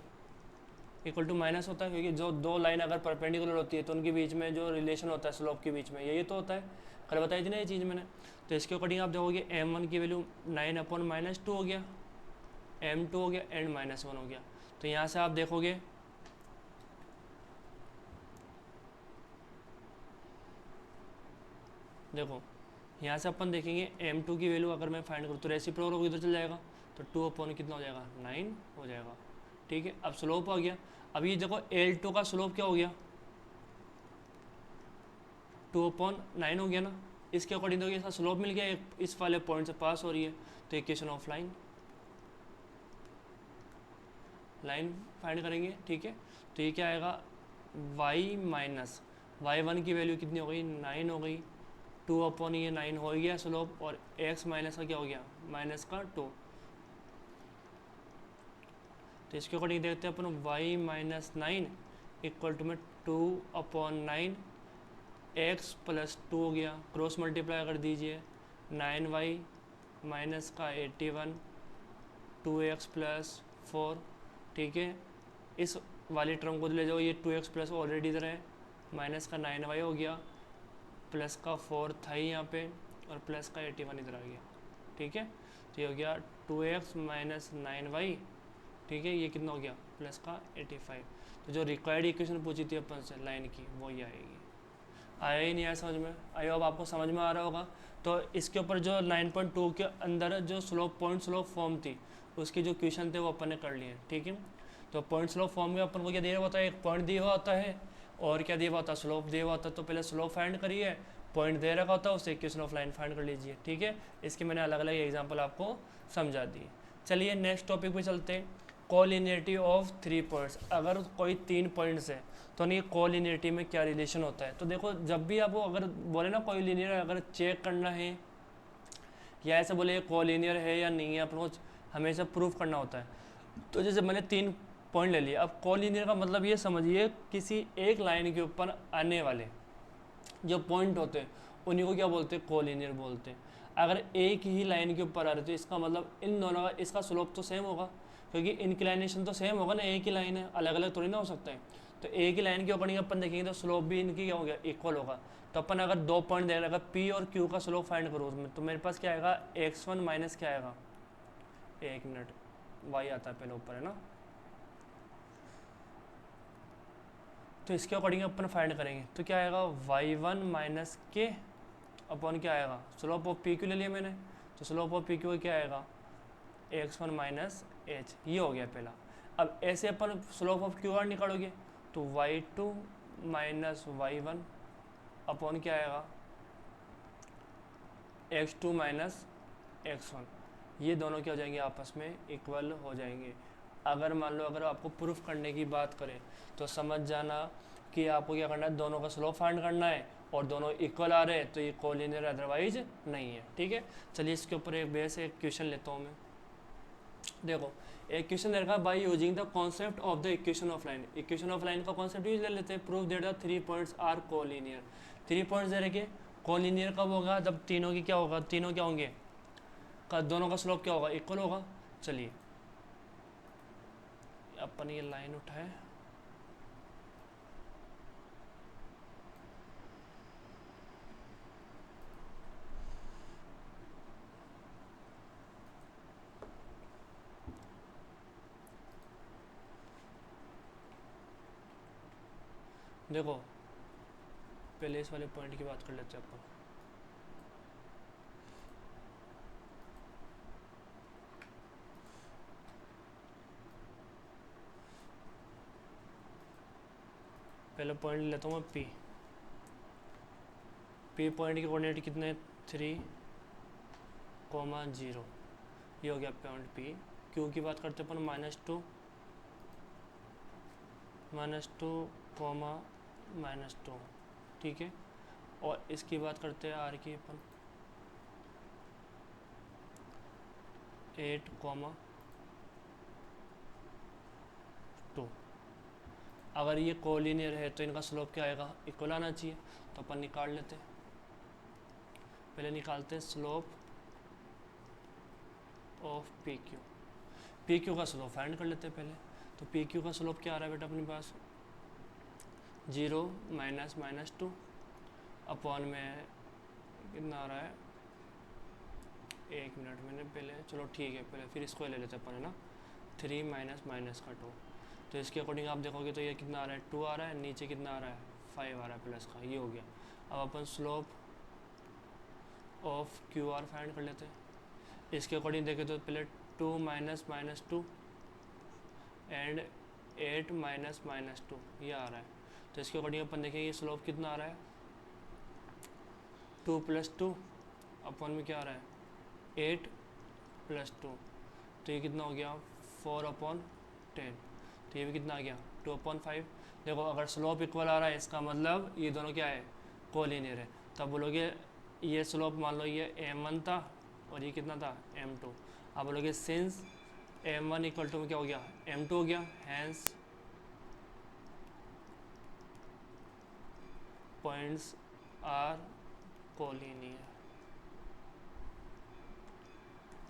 इक्वल टू माइनस होता है, क्योंकि जो दो लाइन अगर परपेंडिकुलर होती है तो उनके बीच में जो रिलेशन होता है स्लोप के बीच में, यही तो होता है। कल बताई थी ना ये चीज़ मैंने। तो इसके अकॉर्डिंग आप देखोगे M1 की वैल्यू 9 अपॉन -2 हो गया, M2 हो गया एंड -1 हो गया। तो यहाँ से आप देखोगे देखो यहाँ से अपन देखेंगे M2 की वैल्यू अगर मैं फाइंड करूँ तो रेसिप्रोकल इधर चल जाएगा, तो 2 अपॉन कितना हो जाएगा, 9 हो जाएगा, ठीक है। अब स्लोप आ गया। अब ये देखो L2 का स्लोप क्या हो गया, 2/9 हो गया ना। इसके अकॉर्डिंग तो इसका स्लोप मिल गया, इस वाले पॉइंट से पास हो रही है, तो इक्वेशन ऑफ लाइन फाइंड करेंगे, ठीक है। तो ये क्या आएगा, y माइनस y1 की वैल्यू कितनी हो गई, 9 हो गई, 2 अपॉन ये 9 हो गया स्लोप, और x माइनस का क्या हो गया, -2। तो इसके अकॉर्डिंग देखते हैं अपन y माइनस 9 इक्वल टू में 2/9 x प्लस 2 हो गया, क्रॉस मल्टीप्लाई कर दीजिए, 9y माइनस का 81 2x प्लस 4, ठीक है। इस वाली टर्म को ले जाओ, ये 2x प्लस ऑलरेडी इधर है, माइनस का 9y हो गया, प्लस का 4 था ही यहाँ पे, और प्लस का 81 इधर आ गया, ठीक है। तो ये हो गया 2x माइनस 9y, ठीक है। ये कितना हो गया, प्लस का 85। तो जो रिक्वायर्ड इक्वेशन पूछी थी अपन से लाइन की, वो ये आएगी। आया ही नहीं आया समझ में? आई होप आपको समझ में आ रहा होगा। तो इसके ऊपर जो 9.2 के अंदर जो पॉइंट स्लोप फॉर्म थी, उसके जो क्वेश्चन थे वो अपन ने कर लिए, ठीक है। तो पॉइंट स्लोप फॉर्म में अपन को क्या दिया हुआ होता है, एक पॉइंट दिया हुआ होता है और क्या दिया हुआ होता है, स्लोप दिया हुआ होता है। तो पहले स्लोप फाइंड करिए, पॉइंट दे रखा होता है, उससे इक्वेशन ऑफ लाइन फाइंड कर लीजिए, ठीक है। इसके मैंने अलग अलग एग्जाम्पल आपको समझा दिए। चलिए नेक्स्ट टॉपिक पे चलते हैं, कोलिनियरिटी ऑफ 3 पॉइंट्स। अगर कोई 3 पॉइंट्स है तो नहीं कोलिनियरिटी में क्या रिलेशन होता है। तो देखो जब भी आपको अगर बोले ना कोई लीनियर अगर चेक करना है या ऐसे बोले कोलिनियर है या नहीं है, अपन को हमेशा प्रूफ करना होता है। तो जैसे मैंने 3 पॉइंट ले लिए, अब कोलिनियर का मतलब ये समझिए किसी एक लाइन के ऊपर आने वाले जो पॉइंट होते हैं उन्हीं को क्या बोलते हैं, कोलिनियर बोलते हैं। अगर एक ही लाइन के ऊपर आ रहे तो इसका मतलब इन दोनों का इसका स्लोप तो सेम होगा, क्योंकि इंक्लिनेशन तो सेम होगा ना, एक ही लाइन है, अलग अलग थोड़ी ना हो सकता है। तो एक ही लाइन के अकॉर्डिंग अपन देखेंगे तो स्लोप भी इनकी क्या हो गया, इक्वल होगा। तो अपन अगर 2 पॉइंट दे रहे अगर P और Q का स्लोप फाइंड करो तो मेरे पास क्या आएगा, x1 माइनस क्या आएगा, 1 मिनट, y आता है पहले ऊपर है ना। तो इसके अकॉर्डिंग अपन फाइंड करेंगे तो क्या आएगा, y1 माइनस के अपॉन क्या आएगा, स्लोप ऑफ PQ ले लिया मैंने, तो स्लोप ऑफ PQ क्या आएगा, x1 माइनस h, ये हो गया पहला। अब ऐसे अपन स्लोप ऑफ QR निकालोगे तो y2 माइनस y1 अपॉन क्या आएगा, x2 माइनस x1, ये दोनों क्या हो जाएंगे, आपस में इक्वल हो जाएंगे। अगर मान लो अगर आपको प्रूफ करने की बात करें तो समझ जाना कि आपको क्या करना है, दोनों का स्लोप फाइंड करना है और दोनों इक्वल आ रहे हैं तो ये कोलिनियर अदरवाइज नहीं है, ठीक है। चलिए इसके ऊपर एक बेस एक क्वेश्चन लेता हूँ मैं। देखो एक क्वेश्चन दे रखा है, by using the concept of the equation of line. Equation of line का कॉन्सेप्ट यूज ले लेते हैं, proof that the 3 points are collinear. 3 points दे रखे, कोलिनियर कब होगा, जब तीनों की क्या होगा, तीनों क्या होंगे, दोनों का स्लोप क्या होगा, इक्वल होगा। चलिए अपन ये लाइन उठाए, देखो पहले इस वाले पॉइंट की बात कर लेते हैं अपन। पहले पॉइंट लेता हूँ मैं पी। पी पॉइंट के कोऑर्डिनेट कितने, 3,0, ये हो गया पॉइंट पी। क्यू की बात करते अपन -2, -2, ठीक है। और इसकी बात करते हैं आर की अपन 8,2। अगर ये कोलिनियर है तो इनका स्लोप क्या आएगा, इक्वल आना चाहिए। तो अपन निकाल लेते हैं, पहले निकालते हैं slope of P Q. P Q का स्लोप फाइंड कर लेते हैं पहले। तो पी क्यू का स्लोप क्या आ रहा है बेटा अपने पास, 0 -2 अपॉन में कितना आ रहा है, 1 मिनट मैंने पहले, चलो ठीक है पहले फिर इसको ले लेते हैं अपन, है ना। 3 - -2, तो इसके अकॉर्डिंग आप देखोगे तो ये कितना आ रहा है, 2 आ रहा है, नीचे कितना आ रहा है, 5 आ रहा है प्लस का, ये हो गया। अब अपन slope of Q R find कर लेते हैं। इसके अकॉर्डिंग देखें तो पहले 2 -2 एंड 8 -2 ये आ रहा है। तो इसके अकॉर्डिंग अपन देखेंगे ये स्लोप कितना आ रहा है, 2 + 2 अपॉन में क्या आ रहा है, 8 + 2, तो ये कितना हो गया, 4/10। तो ये भी कितना आ गया, 2/5। देखो अगर स्लोप इक्वल आ रहा है इसका मतलब ये दोनों क्या है, कोलिनियर है। तब बोलोगे ये स्लोप मान लो ये m1 था और ये कितना था, m2। अब बोलोगे सिंस m1 = क्या हो गया, m2 हो गया, हैंस पॉइंट्स आर कोलिनियर।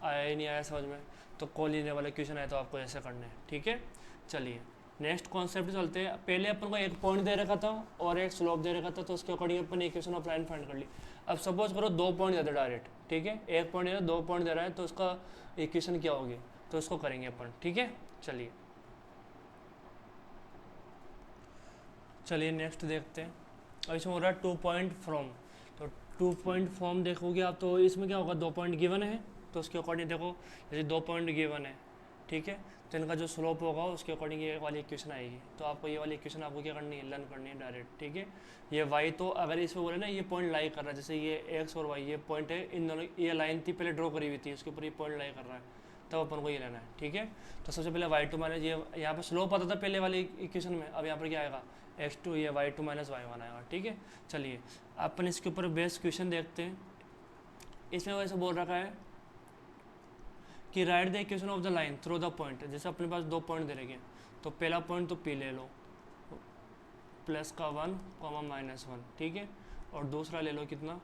आया ही नहीं आया समझ में, तो कोलिनियर वाला क्वेश्चन आया तो आपको ऐसे करना है, ठीक है। चलिए नेक्स्ट कॉन्सेप्ट चलते हैं। पहले अपन को एक पॉइंट दे रखा था और एक स्लोप दे रखा था, तो उसके according upon equation of line find कर ली। अब सपोज करो 2 पॉइंट दे दे डायरेक्ट, ठीक है, एक पॉइंट दे रहा है, 2 पॉइंट दे रहा है, तो उसका इक्वेशन क्या होगी, तो उसको करेंगे अपन, ठीक है। चलिए नेक्स्ट देखते हैं। अब इसमें हो रहा है 2 पॉइंट फ्रॉम, तो 2 पॉइंट फ्रॉम देखोगे आप तो इसमें क्या होगा, 2 पॉइंट गिवन है, तो उसके अकॉर्डिंग देखो जैसे 2 पॉइंट गिवन है, ठीक है, तो इनका जो स्लोप होगा उसके अकॉर्डिंग ये वाली इक्वेशन आएगी। तो आपको ये वाली इक्वेशन आपको क्या करनी है, लर्न करनी है डायरेक्ट, ठीक है। ये y तो अगर इसमें बोले ना ये पॉइंट लाई कर रहा है, जैसे ये x और y ये पॉइंट है, इन दोनों ये लाइन थी पहले ड्रॉ करी हुई थी, उसके ऊपर ये पॉइंट लाई कर रहा है, तब अपन को ये लेना है, ठीक है। तो सबसे पहले y2 माइनस ये यहाँ पर स्लोप आता था पहले वाली इक्वेशन में, अब यहाँ पर क्या आएगा, x2, ये y2 - y1 आएगा, ठीक है। चलिए अपन इसके ऊपर बेस्ट क्वेश्चन देखते हैं। इसमें वैसे बोल रखा है कि right the equation of the line through the point. जैसे अपने पास 2 पॉइंट दे रखे हैं, तो पहला पॉइंट तो P ले लो, +1, -1, ठीक है, और दूसरा ले लो कितना,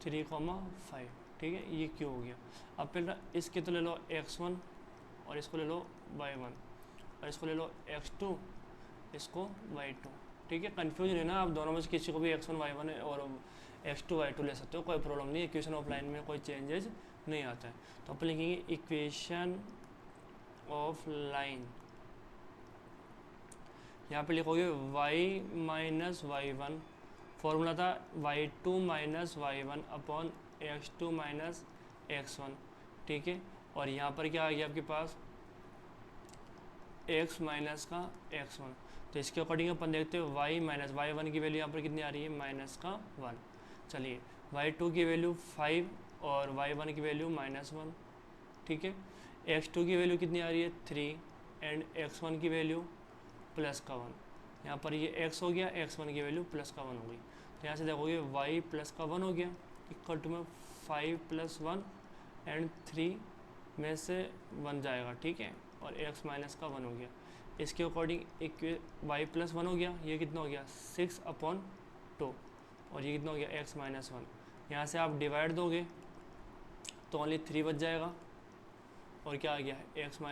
3,5, ठीक है, ये Q हो गया। अब पहले इसके तो ले लो x1 और इसको ले लो y1 और इसको ले लो x2, इसको y2, ठीक है। कन्फ्यूज नहीं ना आप, दोनों में से किसी को भी x1 y1 और x2 y2 ले सकते हो, कोई प्रॉब्लम नहीं है, इक्वेशन ऑफ लाइन में कोई चेंजेस नहीं आता है। तो अपन लिखेंगे इक्वेशन ऑफ लाइन, यहाँ पे लिखोगे y - y1, फॉर्मूला था y2 - y1 upon x2 - x1, ठीक है। और यहाँ पर क्या आ गया आपके पास, x माइनस का x1, तो इसके अकॉर्डिंग अपन देखते हैं y - y1 की वैल्यू यहाँ पर कितनी आ रही है, -1। चलिए y2 की वैल्यू 5 और y1 की वैल्यू -1, ठीक है। x2 की वैल्यू कितनी आ रही है, 3 एंड x1 की वैल्यू +1। यहाँ पर ये x हो गया, x1 की वैल्यू +1 हो गई। तो यहाँ से देखोगे y +1 हो गया, इक्वल टू में 5 + 1 एंड 3 में से 1 जाएगा, ठीक है, और x - 1 हो गया। इसके अकॉर्डिंग y +1 हो गया, ये कितना हो गया, 6/2, और ये कितना हो गया, x - 1। यहाँ से आप डिवाइड दोगे तो ओनली 3 बच जाएगा, और क्या आ गया, x -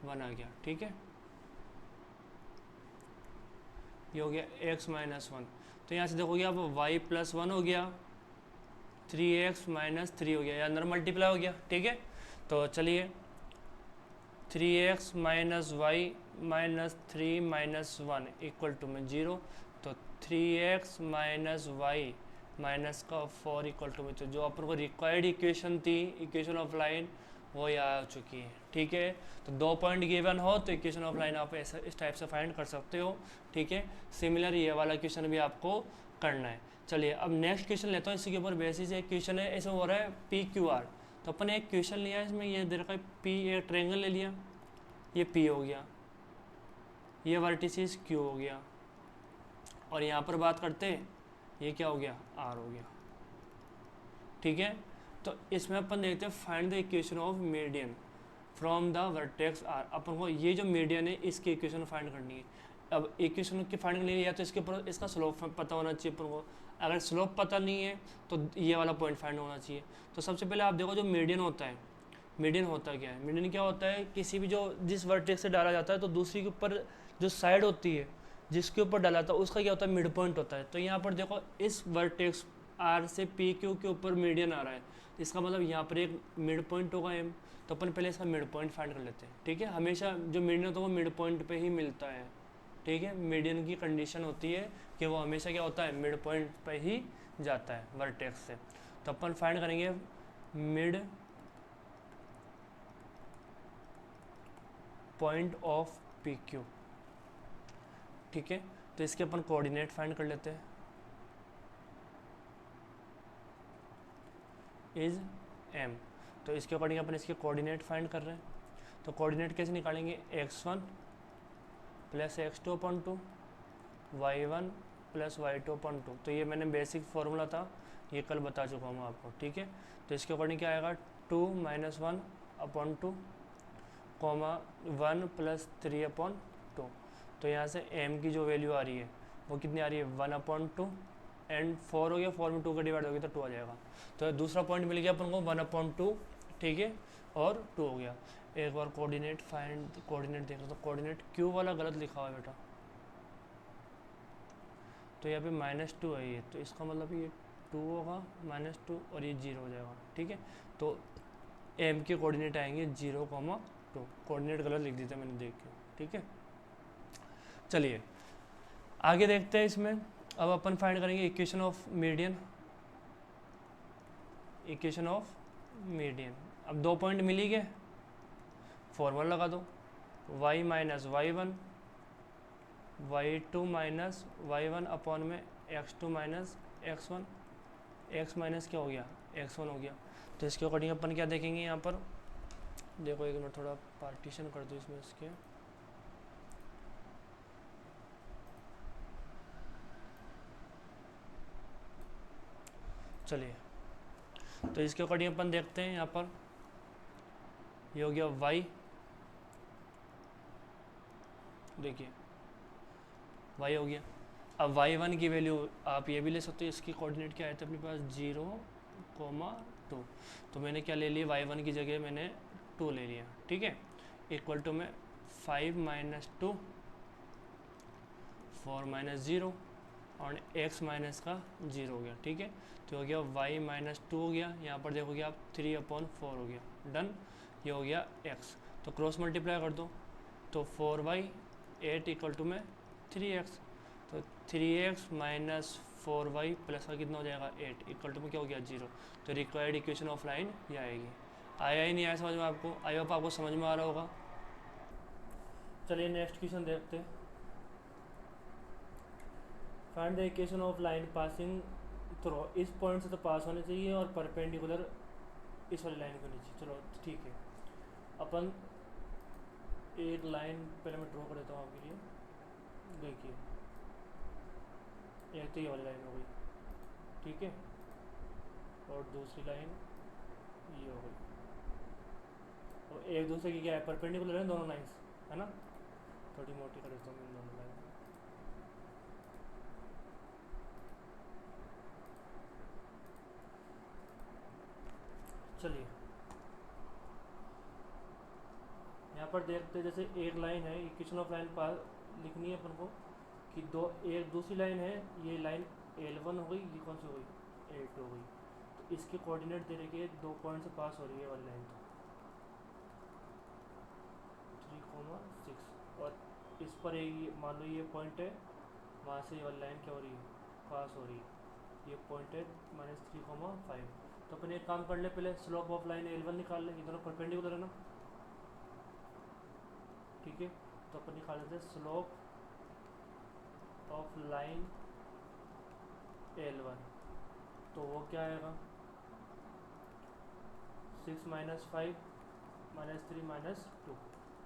1 आ गया, ठीक है। ये हो गया x माइनस 1। तो यहाँ से देखोगे अब y प्लस 1 हो गया, 3x माइनस 3 हो गया, या अंदर मल्टीप्लाई हो गया, ठीक है। तो चलिए 3x minus Y minus 3 minus 1 equal to में 0। तो 3x माइनस वाई माइनस का 4 इक्वल टू में, तो जो अपन को रिक्वायर्ड इक्वेशन थी, इक्वेशन ऑफ लाइन, वो यहाँ आ चुकी है, ठीक है। तो 2 पॉइंट गिवन हो तो इक्वेशन ऑफ लाइन आप ऐसा इस टाइप से फाइंड कर सकते हो, ठीक है। सिमिलर ये वाला क्वेश्चन भी आपको करना है। चलिए अब नेक्स्ट क्वेश्चन लेता हूँ, इसी के ऊपर बेसिस एक क्वेश्चन है, ऐसा हो रहा है PQR। तो अपन एक क्वेश्चन लिया है, इसमें ये दे रखा है P, एक ट्रायंगल ले लिया, ये P हो गया, ये वर्टिसेस Q हो गया, और यहाँ पर बात करते हैं ये क्या हो गया, R हो गया, ठीक है। तो इसमें अपन देखते हैं find the equation of median from the vertex R। अपन को ये जो मीडियन है इसकी इक्वेशन फाइंड करनी है। अब इक्वेशन की फाइंड करनी है, या तो इसके ऊपर इसका स्लोप पता होना चाहिए अपन को। अगर स्लोप पता नहीं है तो ये वाला पॉइंट फाइंड होना चाहिए। तो सबसे पहले आप देखो जो मीडियन होता है, मीडियन होता क्या है, मीडियन क्या होता है, किसी भी जो जिस वर्टेक्स से डाला जाता है तो दूसरी के ऊपर जो साइड होती है जिसके ऊपर डाला था उसका क्या होता है, मिड पॉइंट होता है। तो यहाँ पर देखो इस वर्टेक्स R से PQ के ऊपर मीडियन आ रहा है, इसका मतलब यहाँ पर एक मिड पॉइंट होगा M। तो अपन पहले इसका मिड पॉइंट फाइंड कर लेते हैं, ठीक है। हमेशा जो मीडियन होता है वो मिड पॉइंट पे ही मिलता है, ठीक है। मीडियन की कंडीशन होती है कि वो हमेशा क्या होता है, मिड पॉइंट पे ही जाता है वर्टेक्स से। तो अपन फाइंड करेंगे मिड पॉइंट ऑफ PQ, ठीक है। तो इसके अपन कोऑर्डिनेट फाइंड कर लेते हैं, इज M। तो इसके अकॉर्डिंग अपन इसके कोऑर्डिनेट फाइंड कर रहे हैं। तो कोऑर्डिनेट कैसे निकालेंगे, x1 plus x2 upon 2, y1 plus y2 upon 2। तो ये मैंने बेसिक फार्मूला था, ये कल बता चुका हूँ आपको, ठीक है। तो इसके अकॉर्डिंग क्या आएगा, 2 minus 1 upon 2 comma 1 plus 3 upon 2। तो यहाँ से m की जो वैल्यू आ रही है वो कितनी आ रही है, 1 अपॉन 2 एंड 4 हो गया, 4 में 2 का डिवाइड हो गया तो 2 आ जाएगा। तो दूसरा पॉइंट मिल गया अपन को 1 अपॉन 2, ठीक है, और 2 हो गया। एक बार कोऑर्डिनेट देख लो, तो कोऑर्डिनेट Q वाला गलत लिखा हुआ है बेटा, तो यहाँ पे -2 है ये, तो इसका मतलब ये 2 होगा -2 और ये 0 हो जाएगा, ठीक है। तो M के कोऑर्डिनेट आएंगे 0,2, कोऑर्डिनेट गलत लिख दिया था मैंने देख के, ठीक है। चलिए आगे देखते हैं इसमें। अब अपन फाइंड करेंगे equation of median, equation of median. अब 2 पॉइंट मिल ही गए, फॉर्मूला लगा दो, y minus y1 y2 minus y1 upon में x2 minus x1, x minus क्या हो गया, x1 हो गया। तो इसके अकॉर्डिंग अपन क्या देखेंगे यहाँ पर, देखो एक मिनट थोड़ा पार्टीशन कर दो इसमें इसके, चलिए। तो इसके अकॉर्डिंग अपन देखते हैं यहाँ पर, ये हो गया y, देखिए y हो गया। अब y1 की वैल्यू आप ये भी ले सकते हो, इसकी कोऑर्डिनेट क्या आए थे अपने पास, 0,2। तो मैंने क्या ले लिया, y1 की जगह मैंने 2 ले लिया, ठीक है। इक्वल टू में 5 माइनस 2 4 माइनस 0 और x माइनस का 0 हो गया, ठीक है। तो हो गया y माइनस 2 हो गया, यहाँ पर देखोगे आप 3/4 हो गया, डन। ये हो गया x, तो क्रॉस मल्टीप्लाई कर दो, तो 4y 8 इक्वल टू में 3x। तो 3x माइनस 4y प्लस का कितना हो जाएगा, 8 इक्वल टू में क्या हो गया, 0। तो रिक्वायर्ड इक्वेशन ऑफ लाइन ये आएगी। आया ही नहीं आया समझ में आपको, आई होप आपको समझ में आ रहा होगा। चलिए नेक्स्ट क्वेश्चन देखते हैं। Find the equation of line passing through, इस पॉइंट से तो पास होने चाहिए और परपेंडिकुलर इस वाली लाइन को नीचे, चलो ठीक है। अपन एक लाइन पहले मैं ड्रॉ कर देता हूँ आपके लिए, देखिए एक तो ये वाली लाइन हो गई, ठीक है, और दूसरी लाइन ये हो गई, और एक दूसरे की क्या है, परपेंडिकुलर है दोनों लाइंस, है ना। थोड़ी मोटी कर देता हूँ मैं दोनों लाइन, चलिए यहाँ पर देखते हैं जैसे एक लाइन है, इक्वेशन ऑफ लाइन पास लिखनी है अपन को कि एक दूसरी लाइन है, ये लाइन L1 हो गई, ये कौन सी हो गई, L2 हो गई। तो इसके कोऑर्डिनेट दे रखे 2 पॉइंट से पास हो रही है वाली लाइन, तो 3,6, और इस पर एक मान लो ये पॉइंट है, वहाँ से ये वाली लाइन क्या हो रही है, पास हो रही है, ये पॉइंट है -3,5। तो अपन एक काम कर ले, पहले स्लोप ऑफ लाइन L1 निकाल ले, ये दोनों परपेंडिकुलर है ना, ठीक है। तो अपन निकाल लेते हैं स्लोप ऑफ लाइन L1, तो वो क्या आएगा 6 - 5 -3 -2,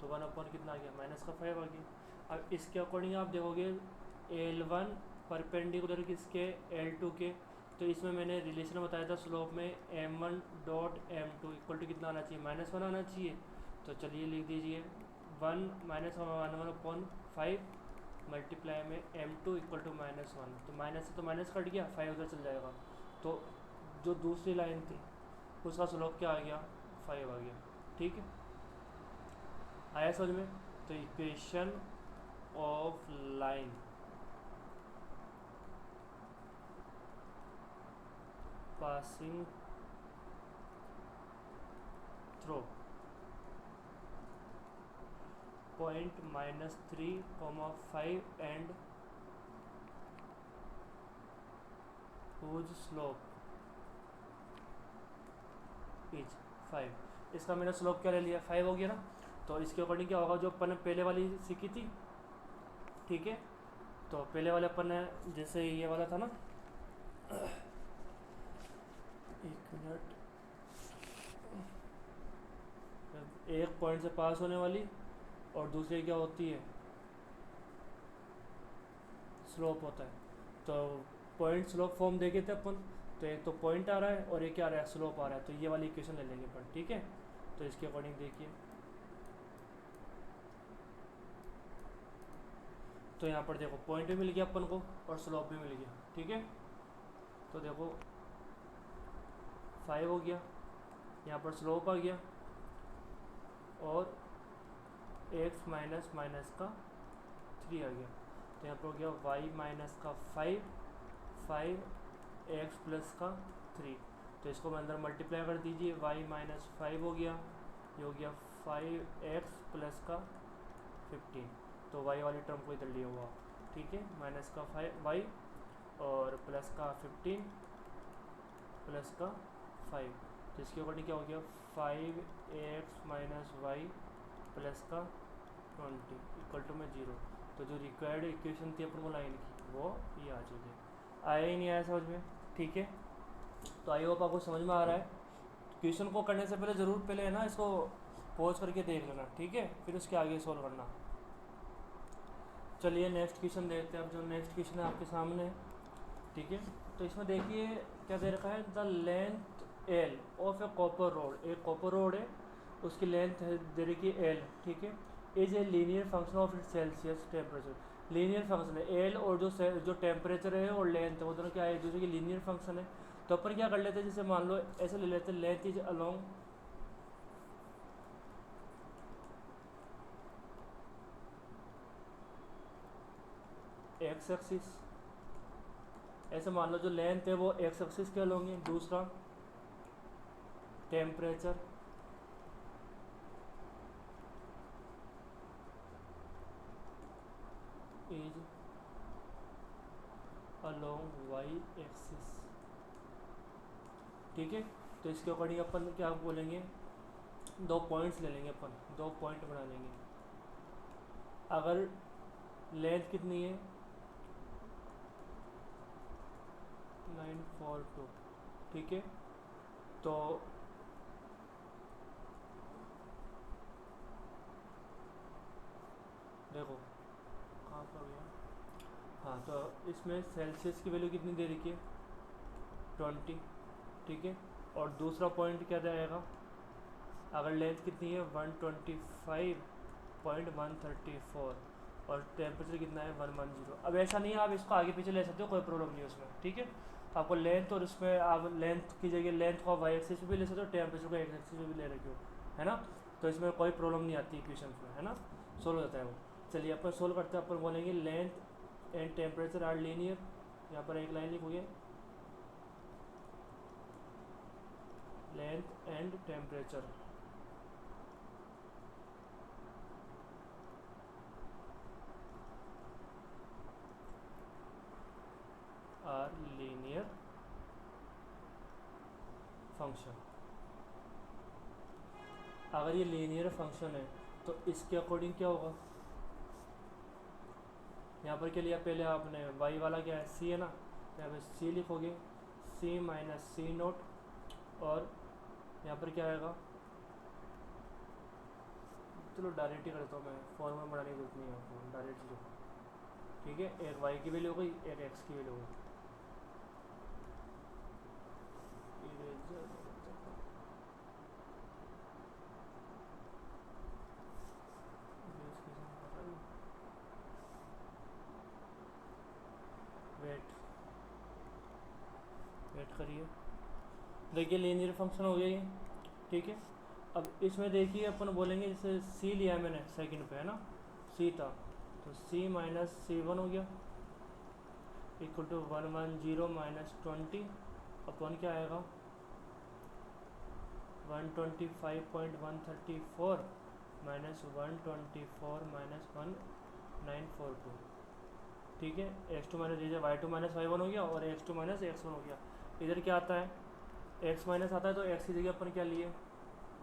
तो 1/, कितना आ गया, -5 आ गया। अब इसके अकॉर्डिंग आप देखोगे L1 परपेंडिकुलर किसके, L2 के, तो इसमें मैंने रिलेशन बताया था स्लोप में m1 dot m2 equal to कितना आना चाहिए, -1 आना चाहिए। तो चलिए लिख दीजिए 1 - 1/5 मल्टीप्लाई में m2 इक्वल टू -1, तो माइनस से तो माइनस कट गया, 5 उधर चल जाएगा, तो जो दूसरी लाइन थी उसका स्लोप क्या आ गया, 5 आ गया, ठीक है। आया समझ में। तो equation of line passing through point -3,5 and whose slope is 5। इसका मैंने स्लोप क्या ले लिया, 5 हो गया ना। तो इसके अकॉर्डिंग क्या होगा, जो अपन ने पहले वाली सीखी थी, ठीक है। तो पहले वाले अपन ने जैसे ये वाला था ना, एक मिनट, एक पॉइंट से पास होने वाली और दूसरी क्या होती है, स्लोप होता है। तो पॉइंट स्लोप फॉर्म देखे थे अपन, तो एक तो पॉइंट आ रहा है और एक क्या आ रहा है, स्लोप आ रहा है, तो ये वाली इक्वेशन ले लेंगे अपन, ठीक है। तो इसके अकॉर्डिंग देखिए, तो यहाँ पर देखो पॉइंट भी मिल गया अपन को और स्लोप भी मिल गया, ठीक है। तो देखो 5 हो गया, यहाँ पर स्लोप आ गया और x माइनस माइनस का 3 आ गया, तो यहाँ पर हो गया y माइनस का 5 x प्लस का 3। तो इसको मैं अंदर मल्टीप्लाई कर दीजिए, y माइनस 5 हो गया, ये हो गया 5x प्लस का 15। तो y वाली टर्म को इधर लिया हुआ, ठीक है, माइनस का 5y और प्लस का 15 प्लस का 5। तो इसके अकॉर्डिंग क्या हो गया, 5x माइनस वाई प्लस का 20 इक्वल टू में 0। तो जो रिक्वायर्ड इक्वेशन थी अपन को लाइन की, वो ये आ चुकी है। आया ही नहीं आया समझ में, ठीक है। तो आई होप आपको समझ में आ रहा है। क्वेश्चन को करने से पहले ज़रूर पहले है ना इसको पॉज करके देख लेना, ठीक है, फिर उसके आगे सॉल्व करना। चलिए नेक्स्ट क्वेश्चन देखते हैं। अब जो नेक्स्ट क्वेश्चन है आपके सामने, ठीक है। तो इसमें देखिए क्या दे रखा है, the length L of A copper road, एक कॉपर रोड है, उसकी लेंथ है दे रखी है एल, ठीक है, is a linear function of it Celsius temperature. Linear function है एल और जो टेम्परेचर है और लेंथ है वो दोनों क्या है, एक दूसरे की लीनियर फंक्शन है। तो अपन क्या कर लेते हैं, जैसे मान लो ऐसे ले लेते हैं, length is along x axis, ऐसे मान लो जो लेंथ है वो एक्स एक्सिस के अलोंग है। दूसरा temperature is along Y axis, ठीक है। तो इसके अकॉर्डिंग अपन क्या बोलेंगे, दो पॉइंट्स ले लेंगे अपन, दो पॉइंट बना लेंगे। अगर लेंथ कितनी है 942, ठीक है। तो देखो कहाँ पर गया, हाँ, तो इसमें सेल्सियस की वैल्यू कितनी दे रखी है 20, ठीक है। और दूसरा पॉइंट क्या जाएगा, अगर लेंथ कितनी है 125.134 और टेम्परेचर कितना है 110। अब ऐसा नहीं है, आप इसको आगे पीछे ले सकते हो, कोई प्रॉब्लम नहीं है उसमें, ठीक है। तो आपको लेंथ और उसमें आप लेंथ की जगह लेंथ को वाई एक्सिस पे भी ले सकते हो, टेम्परेचर को एक्स एक्सिस पे भी ले रखे हो, है ना। तो इसमें कोई प्रॉब्लम नहीं आती इक्वेशन में, है ना, सोल्व हो जाता है वो। चलिए अपन सोल्व करते हैं। अपन बोलेंगे length and temperature are linear, यहाँ पर एक लाइन लिखोगे, length and temperature are linear function. अगर ये लीनियर फंक्शन है तो इसके अकॉर्डिंग क्या होगा, यहाँ पर क्या लिया पहले आपने, y वाला क्या है, c है ना, यहाँ पर c लिखोगे, c माइनस सी नोट, और यहाँ पर क्या आएगा, चलो डायरेक्ट ही करता हूँ मैं, फॉर्मूला बनाने की जरूरत नहीं है आपको, डायरेक्ट ही लिखो, ठीक है। एक y की वैल्यू हो गई, एक x की वैल्यू हो गई। वेट वेट करिए, देखिए लीनियर फंक्शन हो गया ये, ठीक है। अब इसमें देखिए अपन बोलेंगे, जैसे c लिया मैंने सेकंड पे, है ना, c था, तो c माइनस सी वन हो गया, इक्वल टू 110 माइनस 20 अपन क्या आएगा, 125.134 माइनस 124 माइनस 1942, ठीक है। x2 minus y2 minus y1 हो गया, और x2 माइनस x1 हो गया। इधर क्या आता है, x माइनस आता है, तो x की जगह अपन क्या लिए,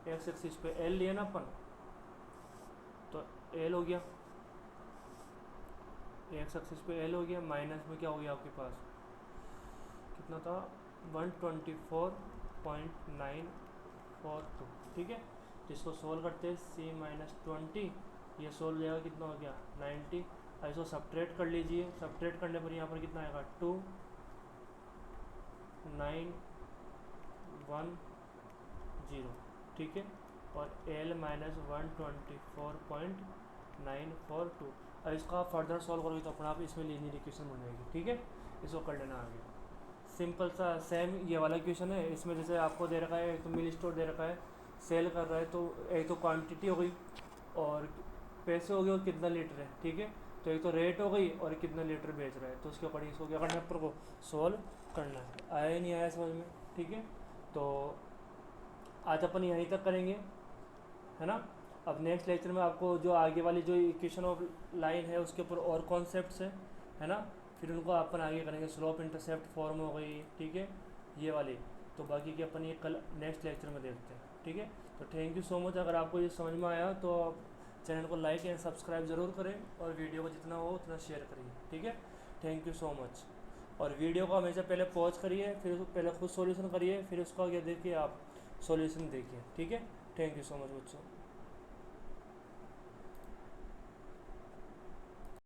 x एक्सिस पे l लिए ना अपन, तो l हो गया, x एक्सिस पे l हो गया, माइनस में क्या हो गया आपके पास, कितना था, 124.942, ठीक है। जिसको सोल्व करते हैं c माइनस 20, ये सोल्व जाएगा, कितना हो गया 90। अब इसको सब्ट्रैक्ट कर लीजिए, सब्ट्रैक्ट करने पर यहाँ पर कितना आएगा 2910, ठीक है, और l माइनस 124.942। अब इसको आप फर्दर सॉल्व करोगे तो अपना आप इसमें लीनियर इक्वेशन बन जाएगी, ठीक है। इसको कर लेना आगे, सिंपल सा सेम ये वाला इक्वेशन है। इसमें जैसे आपको दे रखा है, एक तो मिल स्टोर दे रखा है, सेल कर रहा है, तो एक तो क्वांटिटी हो गई और पैसे हो गए और कितना लीटर है, ठीक है। तो एक तो रेट हो गई और कितना लीटर बेच रहा है, तो उसके अकॉर्डिंग इसको क्या करना है, अपन को सोल्व करना है। आया नहीं आया समझ में, ठीक है। तो आज अपन यहीं तक करेंगे, है ना। अब नेक्स्ट लेक्चर में आपको जो आगे वाली जो इक्वेशन ऑफ लाइन है उसके ऊपर और कॉन्सेप्ट्स है ना, फिर उनको अपन आगे करेंगे। स्लोप इंटरसेप्ट फॉर्म हो गई, ठीक है, ये वाली। तो बाकी की अपन ये कल नेक्स्ट लेक्चर में देखते हैं, ठीक है। तो थैंक यू सो मच। अगर आपको ये समझ में आया तो आप चैनल को लाइक एंड सब्सक्राइब ज़रूर करें, और वीडियो को जितना हो उतना शेयर करिए, ठीक है। Thank you so much. और वीडियो को हमेशा पहले पॉज करिए, फिर उसको पहले खुद सॉल्यूशन करिए, फिर उसका आगे देखिए आप सॉल्यूशन देखिए, ठीक है। थैंक यू सो मच बच्चों।